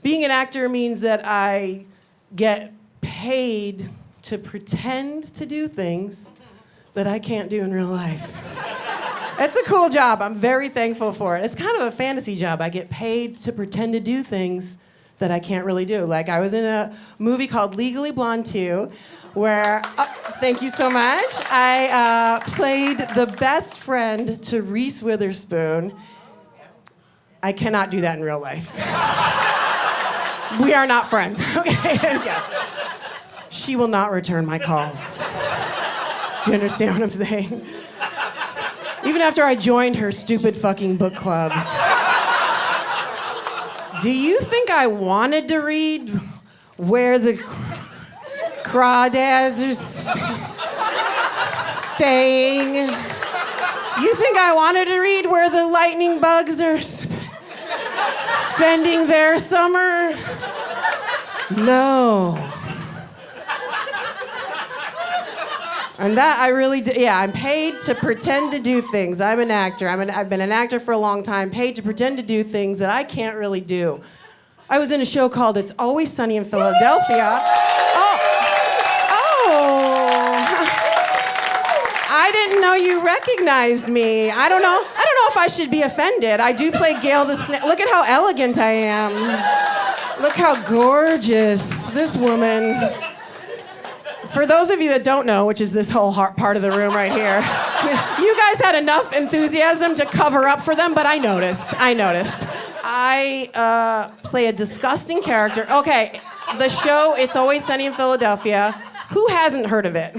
Being an actor means that I get paid to pretend to do things that I can't do in real life. It's a cool job. I'm very thankful for it. It's kind of a fantasy job. I get paid to pretend to do things that I can't really do. Like I was in a movie called Legally Blonde 2, where, thank you so much, I played the best friend to Reese Witherspoon. I cannot do that in real life. We are not friends, okay? Yeah. She will not return my calls. Do you understand what I'm saying? Even after I joined her stupid fucking book club. Do you think I wanted to read Where the Crawdads Are Staying? You think I wanted to read Where the Lightning Bugs Are Spending Their Summer? No. And that I really did. Yeah, I'm paid to pretend to do things. I'm an actor. I've been an actor for a long time, paid to pretend to do things that I can't really do. I was in a show called It's Always Sunny in Philadelphia. I didn't know you recognized me. I don't know if I should be offended. I do play Gail the Snail. Look at how elegant I am. Look how gorgeous this woman. For those of you that don't know, which is this whole part of the room right here, you guys had enough enthusiasm to cover up for them, but I noticed. I play a disgusting character. Okay, the show, It's Always Sunny in Philadelphia. Who hasn't heard of it?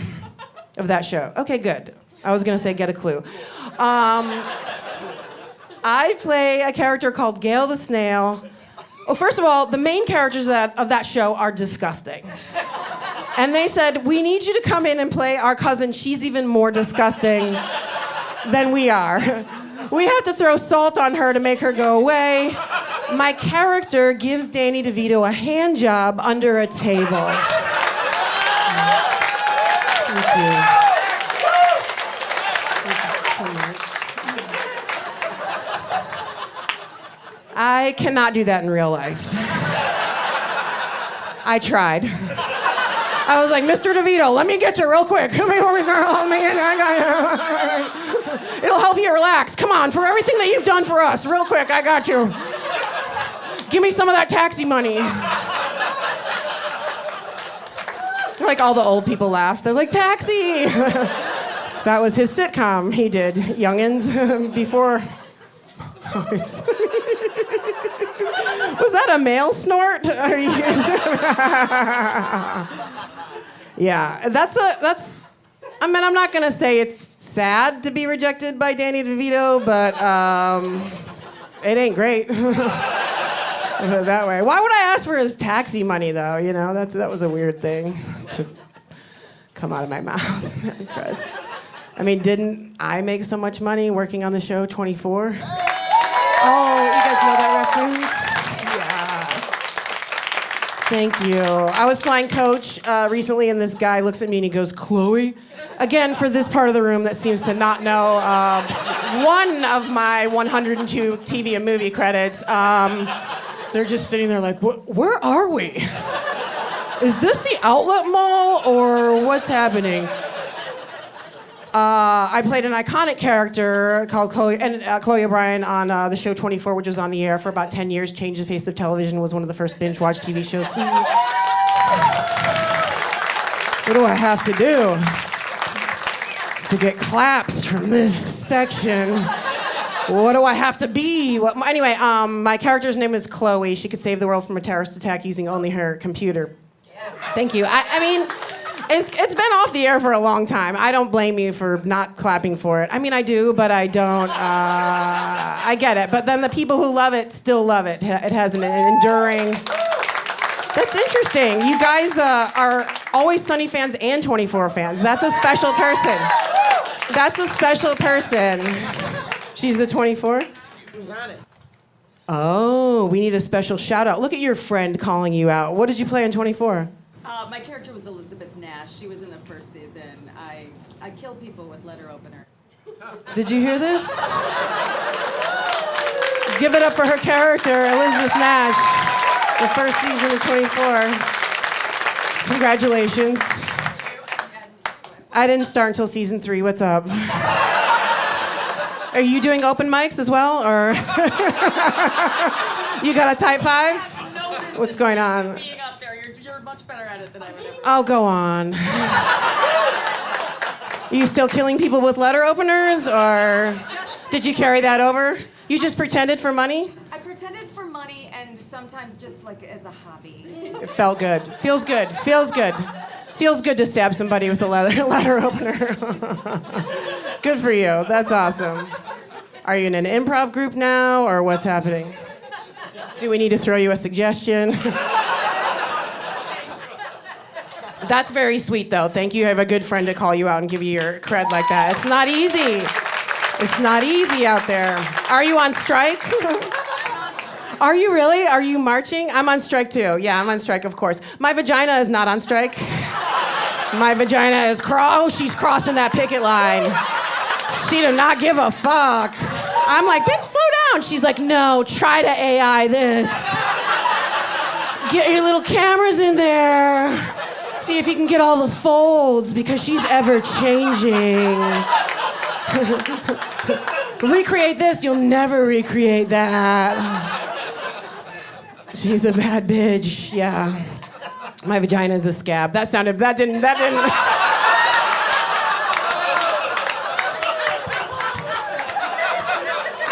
Of that show? Okay, good. I was gonna say get a clue. I play a character called Gail the Snail. Oh, first of all, the main characters of that show are disgusting. And they said, we need you to come in and play our cousin. She's even more disgusting than we are. We have to throw salt on her to make her go away. My character gives Danny DeVito a hand job under a table. Thank you. Thank you so much. I cannot do that in real life. I tried. I was like, Mr. DeVito, let me get you real quick. It'll help you relax. Come on, for everything that you've done for us, real quick, I got you. Give me some of that taxi money. Like all the old people laughed. They're like, taxi. That was his sitcom he did, Youngins, before. Was that a male snort? Are you... Yeah, that's. I mean, I'm not gonna say it's sad to be rejected by Danny DeVito, but it ain't great. That way. Why would I ask for his taxi money, though? You know, that was a weird thing to come out of my mouth. I mean, didn't I make so much money working on the show 24? Oh, you guys know that reference? Thank you. I was flying coach recently, and this guy looks at me and he goes, Chloe? Again, for this part of the room that seems to not know one of my 102 TV and movie credits, they're just sitting there like, where are we? Is this the outlet mall, or what's happening? I played an iconic character called Chloe O'Brien on the show 24, which was on the air for about 10 years, changed the face of television, was one of the first binge-watched TV shows. What do I have to do to get claps from this section? What do I have to be? Anyway, my character's name is Chloe. She could save the world from a terrorist attack using only her computer. Thank you. I mean... It's been off the air for a long time. I don't blame you for not clapping for it. I mean, I do, but I don't. I get it. But then the people who love it still love it. It has an enduring... That's interesting. You guys are Always Sunny fans and 24 fans. That's a special person. That's a special person. She's the 24? Who's on it? Oh, we need a special shout out. Look at your friend calling you out. What did you play on 24? My character was Elizabeth Nash. She was in the first season. I kill people with letter openers. Did you hear this? Give it up for her character, Elizabeth Nash. The first season of 24. Congratulations. I didn't start until season 3. What's up? Are you doing open mics as well, or you got a type 5? No business. What's going on? Being up there, you're much better at it than I would ever. Oh, go on. Are you still killing people with letter openers, or did you carry that over? You just pretended for money? I pretended for money and sometimes just like as a hobby. It felt good. Feels good. Feels good. Feels good to stab somebody with a letter opener. Good for you. That's awesome. Are you in an improv group now, or what's happening? Do we need to throw you a suggestion? That's very sweet, though. Thank you. I have a good friend to call you out and give you your cred like that. It's not easy. It's not easy out there. Are you on strike? Are you really? Are you marching? I'm on strike, too. Yeah, I'm on strike, of course. My vagina is not on strike. My vagina is she's crossing that picket line. She do not give a fuck. I'm like, bitch, slow down. She's like, no, try to AI this. Get your little cameras in there. See if you can get all the folds, because she's ever changing. Recreate this, you'll never recreate that. She's a bad bitch, yeah. My vagina is a scab. That didn't.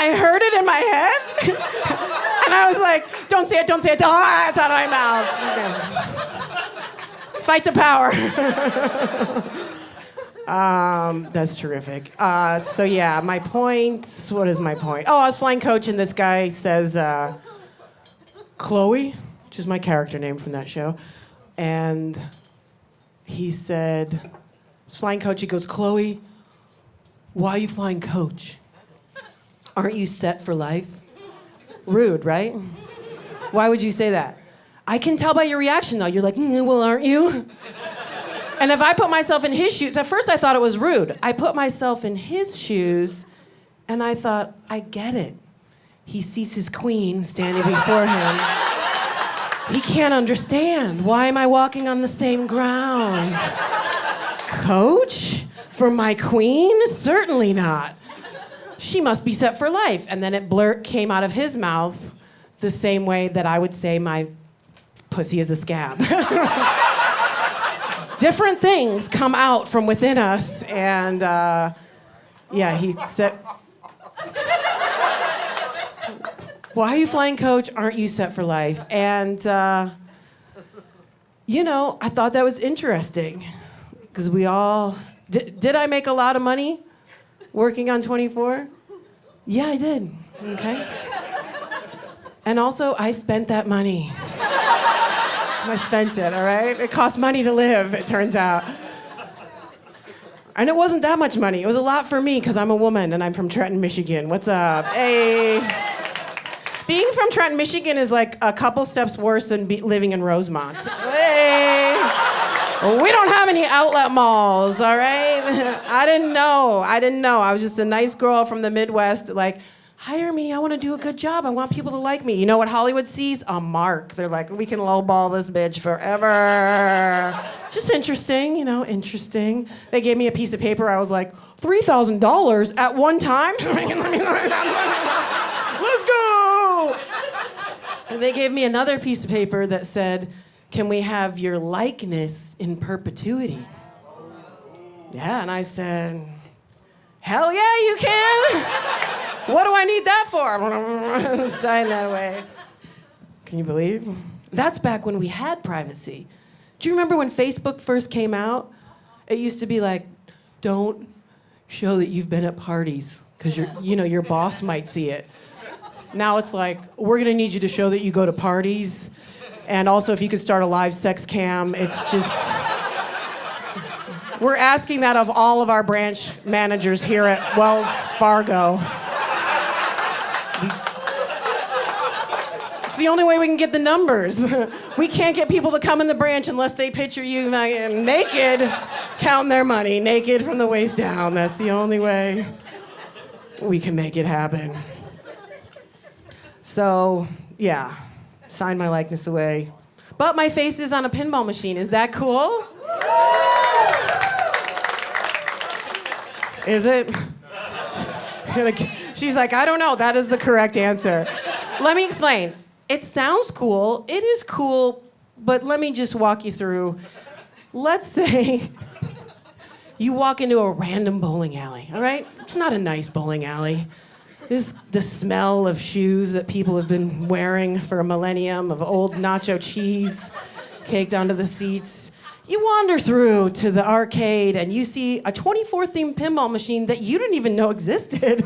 I heard it in my head, and I was like, don't say it, it's out of my mouth. Okay. Fight the power. That's terrific. So yeah, my point, what is my point? Oh, I was flying coach, and this guy says, Chloe, which is my character name from that show, and he said, I was flying coach, he goes, Chloe, why are you flying coach? Aren't you set for life? Rude, right? Why would you say that? I can tell by your reaction, though. You're like, well, aren't you? And if I put myself in his shoes, at first I thought it was rude. I put myself in his shoes, and I thought, I get it. He sees his queen standing before him. He can't understand. Why am I walking on the same ground? Coach? For my queen? Certainly not. She must be set for life. And then it came out of his mouth the same way that I would say my pussy is a scab. Different things come out from within us, and yeah, he said, why are you flying coach? Aren't you set for life? And, you know, I thought that was interesting, because we all, did I make a lot of money working on 24? Yeah, I did, okay? And also, I spent that money. I spent it, all right? It costs money to live, it turns out. And it wasn't that much money. It was a lot for me, because I'm a woman and I'm from Trenton, Michigan. What's up? Hey. Being from Trenton, Michigan is like a couple steps worse than living in Rosemont. Hey. We don't have any outlet malls, all right? I didn't know. I was just a nice girl from the Midwest, like, hire me, I want to do a good job. I want people to like me. You know what Hollywood sees? A mark. They're like, we can lowball this bitch forever. Just interesting, you know, interesting. They gave me a piece of paper. I was like, $3,000 at one time? Let's go! And they gave me another piece of paper that said, can we have your likeness in perpetuity? Yeah, and I said, hell yeah, you can! What do I need that for? Sign that away. Can you believe? That's back when we had privacy. Do you remember when Facebook first came out? It used to be like, don't show that you've been at parties, because your boss might see it. Now it's like, we're gonna need you to show that you go to parties, and also if you could start a live sex cam. It's just, we're asking that of all of our branch managers here at Wells Fargo. It's the only way we can get the numbers. We can't get people to come in the branch unless they picture you naked, counting their money, naked from the waist down. That's the only way we can make it happen. So, yeah. sign my likeness away. But my face is on a pinball machine. Is that cool? Is it? She's like, I don't know. That is the correct answer. Let me explain. It sounds cool. It is cool, but let me just walk you through. Let's say you walk into a random bowling alley, all right? It's not a nice bowling alley. The smell of shoes that people have been wearing for a millennium, of old nacho cheese caked onto the seats. You wander through to the arcade and you see a 24-themed pinball machine that you didn't even know existed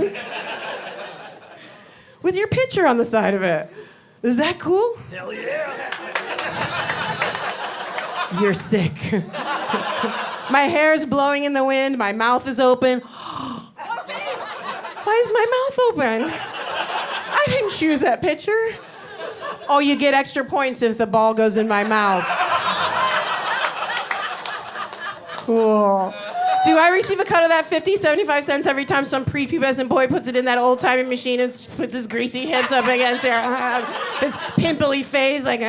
with your picture on the side of it. Is that cool? Hell yeah. You're sick. My hair's blowing in the wind, my mouth is open. Why is my mouth open? I didn't choose that picture. Oh, you get extra points if the ball goes in my mouth. Cool. Do I receive a cut of that 50, 75 cents every time some prepubescent boy puts it in that old-timey machine and puts his greasy hips up against his pimply face like,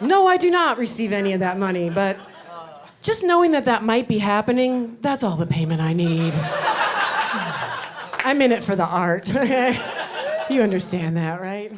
No, I do not receive any of that money, but just knowing that that might be happening, that's all the payment I need. I'm in it for the art. You understand that, right?